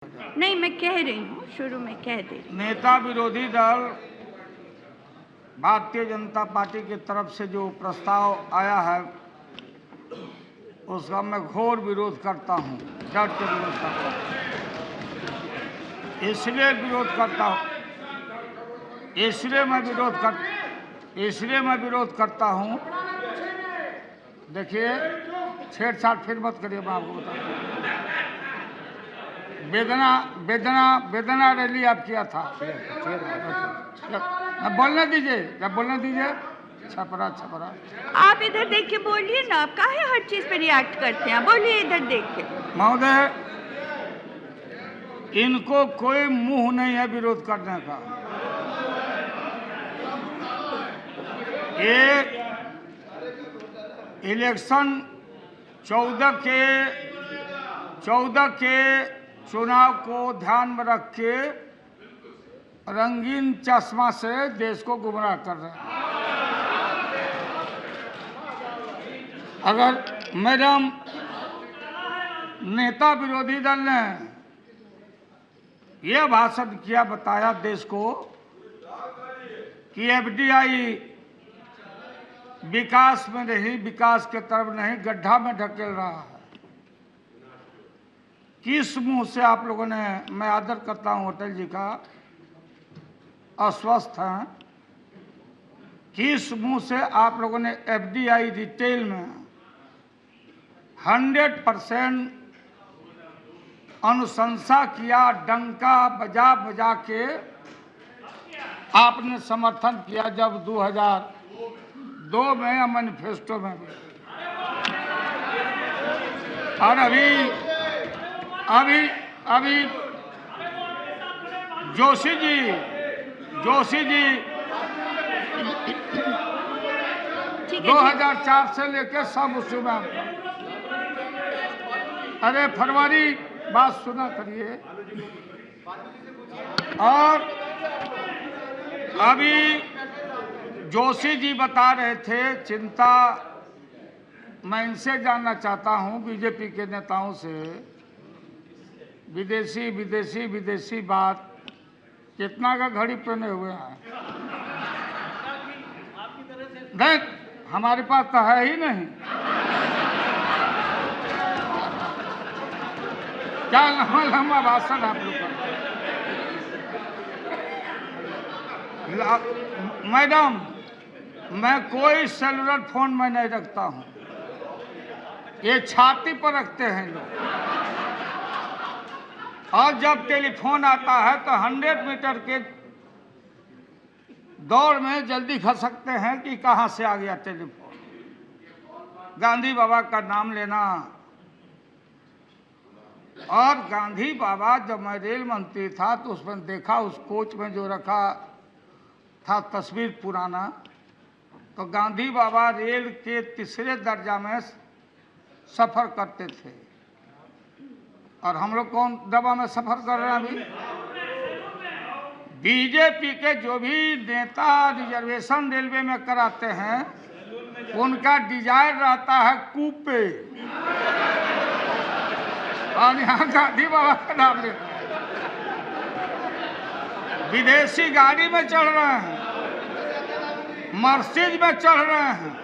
नहीं, मैं कह रही हूँ, शुरू में कह दे। नेता विरोधी दल भारतीय जनता पार्टी की तरफ से जो प्रस्ताव आया है उसका मैं घोर विरोध करता हूँ, डट के विरोध करता हूँ। इसलिए मैं विरोध करता हूँ। देखिए, छेड़छाड़ फिर मत करिए, मैं आपको बताता हूँ। वेदना रैली आप किया था। बोलने दीजिए। छपरा आप इधर देख के बोलिए ना, आप काहे हर चीज पे रिएक्ट करते हैं? बोलिए इधर देख के। महोदय, इनको कोई मुंह नहीं है विरोध करने का। ये इलेक्शन 14 के चुनाव को ध्यान में रख के रंगीन चश्मा से देश को गुमराह कर रहे हैं। अगर मैडम नेता विरोधी दल ने यह भाषण किया, बताया देश को कि एफडीआई विकास में नहीं, विकास के तरफ नहीं, गड्ढा में ढकेल रहा है, किस मुंह से आप लोगों ने, मैं आदर करता हूं अटल जी का, अस्वस्थ हैं, किस मुंह से आप लोगों ने एफडीआई रिटेल में 100% अनुशंसा किया, डंका बजा के आपने समर्थन किया, जब 2002 में मैनिफेस्टो में भी। और अभी जोशी जी 2004 से लेके सब उसी में आपका। अरे फरवरी, बात सुना करिए। और अभी जोशी जी बता रहे थे, चिंता मैं इनसे जानना चाहता हूं, बीजेपी के नेताओं से, विदेशी बात कितना का घड़ी पहने हुए हैं? देख, हमारे पास तो है ही नहीं। क्या लंबा भाषण आप लोग करते हैं। मैडम, मैं कोई सेलुलर फोन में नहीं रखता हूं, ये छाती पर रखते हैं लोग। और जब टेलीफोन आता है तो 100 मीटर के दौड़ में जल्दी खसकते हैं कि कहां से आ गया टेलीफोन। गांधी बाबा का नाम लेना, और गांधी बाबा, जब मैं रेल मंत्री था तो उसमें देखा, उस कोच में जो रखा था तस्वीर पुराना, तो गांधी बाबा रेल के 3रे दर्जा में सफर करते थे। और हम लोग कौन डब्बा में सफर कर रहे हैं अभी? बीजेपी के जो भी नेता रिजर्वेशन रेलवे में कराते हैं, उनका डिजायर रहता है कूपे, और यहाँ गांधी बाबा का नाम लेते हैं। विदेशी गाड़ी में चढ़ रहे हैं, मर्सिडीज में चढ़ रहे हैं,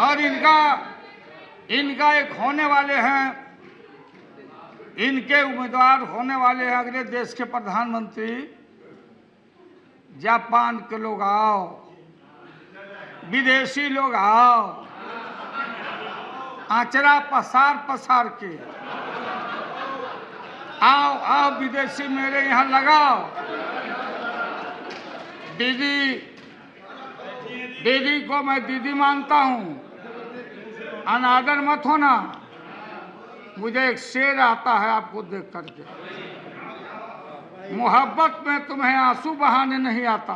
और इनका एक होने वाले हैं, इनके उम्मीदवार होने वाले हैं अगले देश के प्रधानमंत्री। जापान के लोग आओ, विदेशी लोग आओ, आंचरा पसार के आओ विदेशी मेरे यहाँ लगाओ। दीदी को मैं दीदी मानता हूँ, अनादर मत होना। मुझे एक शेर आता है आपको देख करके, मोहब्बत में तुम्हें आंसू बहाने नहीं आता,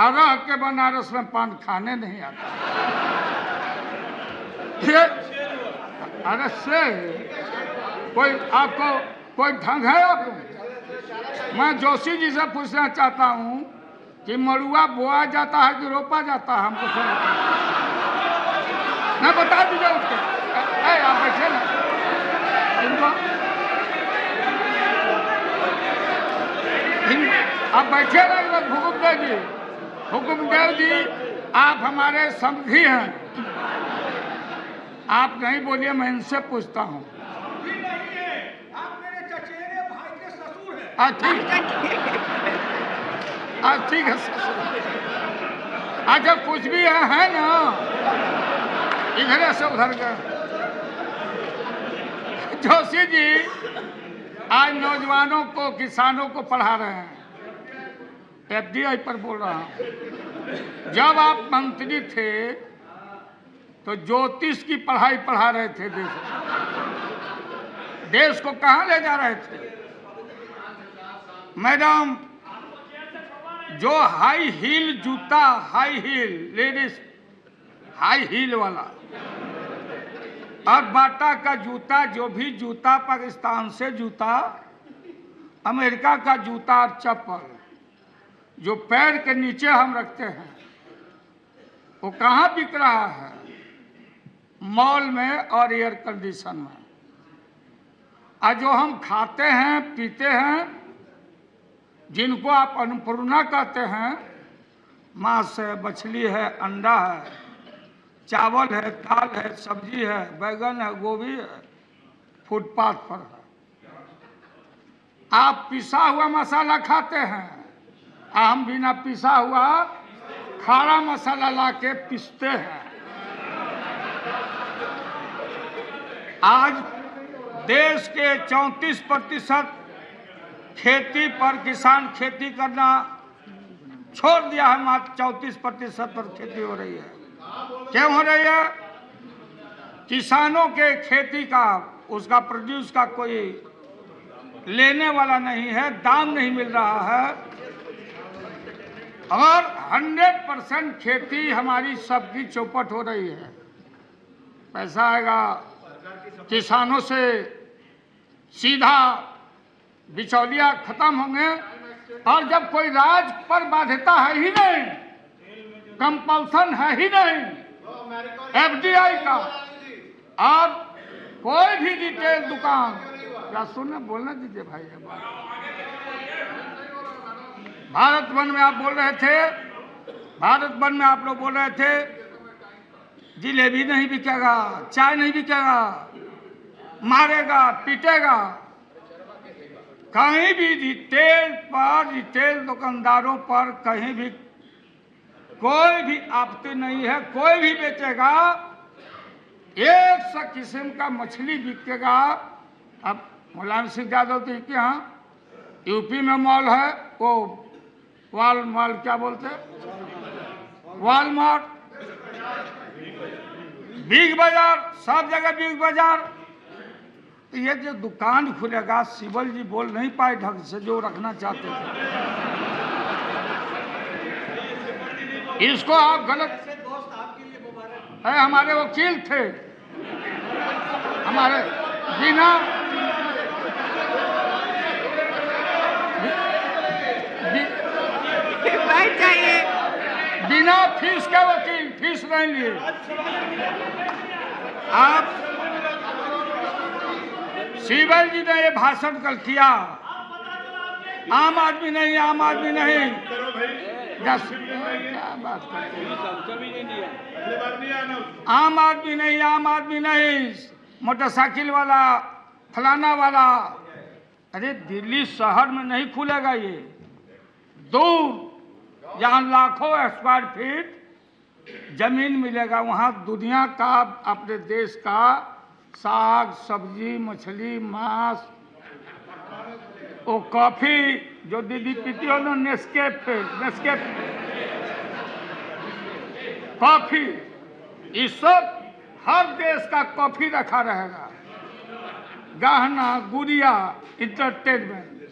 रह के बनारस में पान खाने नहीं आता। अरे शेर, कोई ढंग है आपको? मैं जोशी जी से पूछना चाहता हूँ कि मड़ुआ बोया जाता है कि रोपा जाता है? हमको नहीं बता दीजिए उसके। आप बैठे ना, इनको आप बैठे ना हुकुमदेव जी, हुकुमदेव जी आप हमारे समझी हैं, आप नहीं बोलिए, मैं इनसे पूछता हूँ। आप मेरे चचेरे भाई के ससुर हैं। ठीक है। अच्छा कुछ भी है ना, इधर से उधर का। जोशी जी आज नौजवानों को, किसानों को पढ़ा रहे हैं, एफडीआई पर बोल रहा हूं। जब आप मंत्री थे तो ज्योतिष की पढ़ाई पढ़ा रहे थे देश को कहां ले जा रहे थे मैडम? जो हाई हील जूता, high heel ladies, high heel वाला, और बाटा का जूता, जो भी जूता, पाकिस्तान से जूता, अमेरिका का जूता और चप्पल जो पैर के नीचे हम रखते हैं, वो कहाँ बिक रहा है? मॉल में और एयर कंडीशन में। और जो हम खाते हैं, पीते हैं, जिनको आप अन्नपूर्णा कहते हैं, मांस है, मछली है, अंडा है, चावल है, दाल है, सब्जी है, बैगन है, गोभी है, फुटपाथ पर है। आप पिसा हुआ मसाला खाते हैं, हम बिना पिसा हुआ खारा मसाला लाके पीसते हैं। आज देश के 34% खेती पर, किसान खेती करना छोड़ दिया है, मात्र 34% पर खेती हो रही है। क्यों हो रही है? किसानों के खेती का, उसका प्रोड्यूस का कोई लेने वाला नहीं है, दाम नहीं मिल रहा है, और 100% खेती हमारी सबकी चौपट हो रही है। पैसा आएगा किसानों से, सीधा बिचौलिया खत्म होंगे, और जब कोई राज पर बाध्यता है ही नहीं, कंपल्सन है ही नहीं एफडीआई का, और कोई भी रिटेल दुकान, क्या सुनने बोलने दीजिए भाई। भारत बंद में आप बोल रहे थे, भारत बंद में आप लोग बोल रहे थे जिलेबी नहीं बिकेगा, चाय नहीं बिकेगा, मारेगा, पीटेगा। कहीं भी रिटेल पर, रिटेल दुकानदारों पर कहीं भी कोई भी आपत्ति नहीं है, कोई भी बेचेगा, एक सा किस्म का मछली बिकेगा। अब मुलायम सिंह यादव तो के यहाँ यूपी में मॉल है, वो वालमार्ट, क्या बोलते हैं, वालमार्ट, बिग बाजार, सब जगह बिग बाजार। तो ये जो दुकान खुलेगा, सिबल जी बोल नहीं पाए ढंग से जो रखना चाहते थे, इसको आप गलत है। हमारे वकील थे, हमारे बिना बिना फीस के वकील, फीस नहीं लिए। आप सिबल जी ने ये भाषण कल किया, आम आदमी नहीं, आम आदमी नहीं, क्या बात करते हैं, आम आदमी नहीं, आम आदमी नहीं, मोटरसाइकिल वाला, फलाना वाला। अरे दिल्ली शहर में नहीं खुलेगा ये, दूर जहाँ लाखों स्क्वायर फीट जमीन मिलेगा, वहाँ दुनिया का, अपने देश का साग, सब्जी, मछली, मांस, वो कॉफी जो दीदी पीती हो ना, नेस्केफे, नेस्केफे कॉफी, इस सब हर देश का कॉफी रखा रहेगा। गहना, गुड़िया, इंटरटेनमेंट,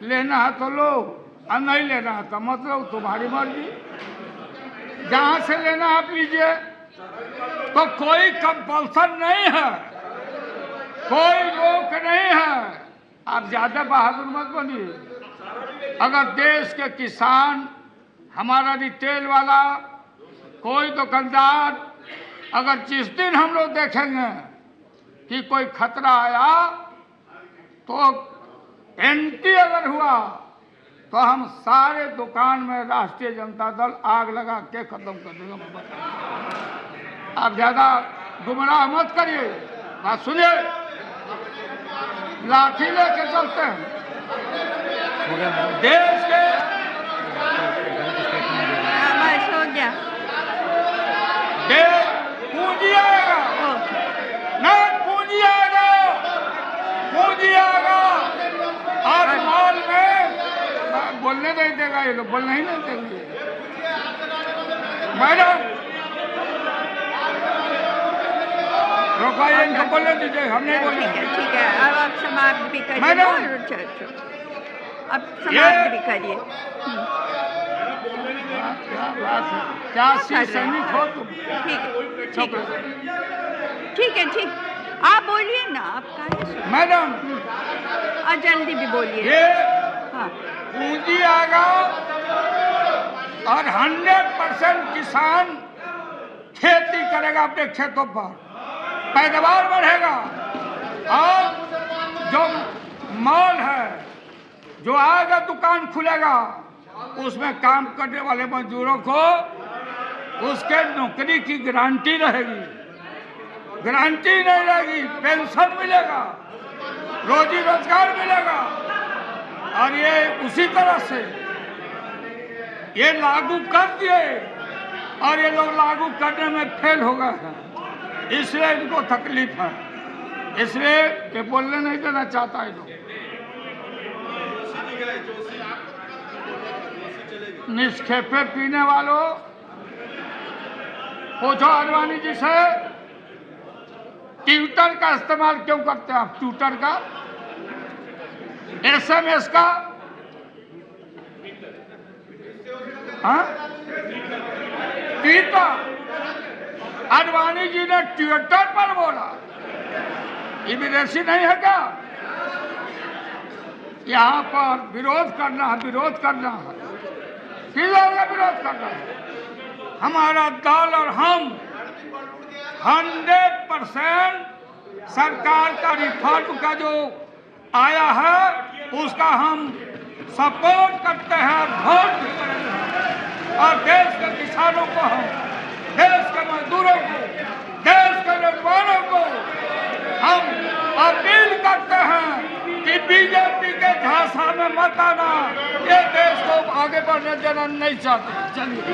लेना है तो लो, और नहीं लेना है तो मतलब तुम्हारी मर्जी, जहाँ से लेना आप लीजिए। तो कोई कंपल्सन नहीं है, कोई रोक नहीं है। आप ज्यादा बहादुर मत बनिए। अगर देश के किसान, हमारा रिटेल वाला, कोई दुकानदार, अगर जिस दिन हम लोग देखेंगे कि कोई खतरा आया, तो एंटी अगर हुआ तो हम सारे दुकान में राष्ट्रीय जनता दल आग लगा के खत्म कर देगा। मैं बता, आप ज्यादा गुमराह मत करिए, बात सुनिए। लाठी लेके चलते हैं देश के। बस हो गया। पूंजी आएगा, नहीं पूंजी आएगा, पूंजी आएगा। और माल में बोलने नहीं देगा, ये लोग बोलने ही नहीं देंगे। मैडम रोकवाइए, इनको बोलने दीजिए, हम नहीं बोलेंगे। ठीक है, अब आप समाप्त भी करिए। मैडम! अब समाप्त भी करिए। क्या बात है, क्या सैनिक हो तुम। ठीक है, ठीक है, ठीक। आप बोलिए ना, आप काहे मैडम और जल्दी भी बोलिए। ये हाँ, पूंजी आएगा और 100% किसान खेती करेगा अपने खेतों पर, पैदावार बढ़ेगा। और जो मॉल है, जो आएगा दुकान खुलेगा, उसमें काम करने वाले मजदूरों को उसके नौकरी की गारंटी रहेगी। गारंटी नहीं रहेगी, पेंशन मिलेगा, रोजी रोजगार मिलेगा। और ये उसी तरह से ये लागू कर दिए और ये लोग लागू करने में फेल हो गए हैं, इसलिए इनको तकलीफ है, इसलिए ये बोलने नहीं देना चाहता है। लोग निष्खेपे पीने वालों, पूछो आडवाणी जी से, ट्विटर का इस्तेमाल क्यों करते हैं आप? ट्विटर का, SMS का, हाँ ट्विटर। आडवाणी जी ने ट्विटर पर बोला, ये विदेशी नहीं है क्या? यहाँ पर विरोध करना है, विरोध करना है, किसका विरोध करना है? हमारा दल और हम 100% सरकार का रिफॉर्म का जो आया है उसका हम सपोर्ट करते हैं, वोट भी करेंगे। और देश के किसानों को, हम देश के मजदूरों को, देश के नौजवानों को हम अपील करते हैं कि बीजेपी के झांसा में मत आना, ये देश को आगे बढ़ने देना नहीं चाहते। चलिए।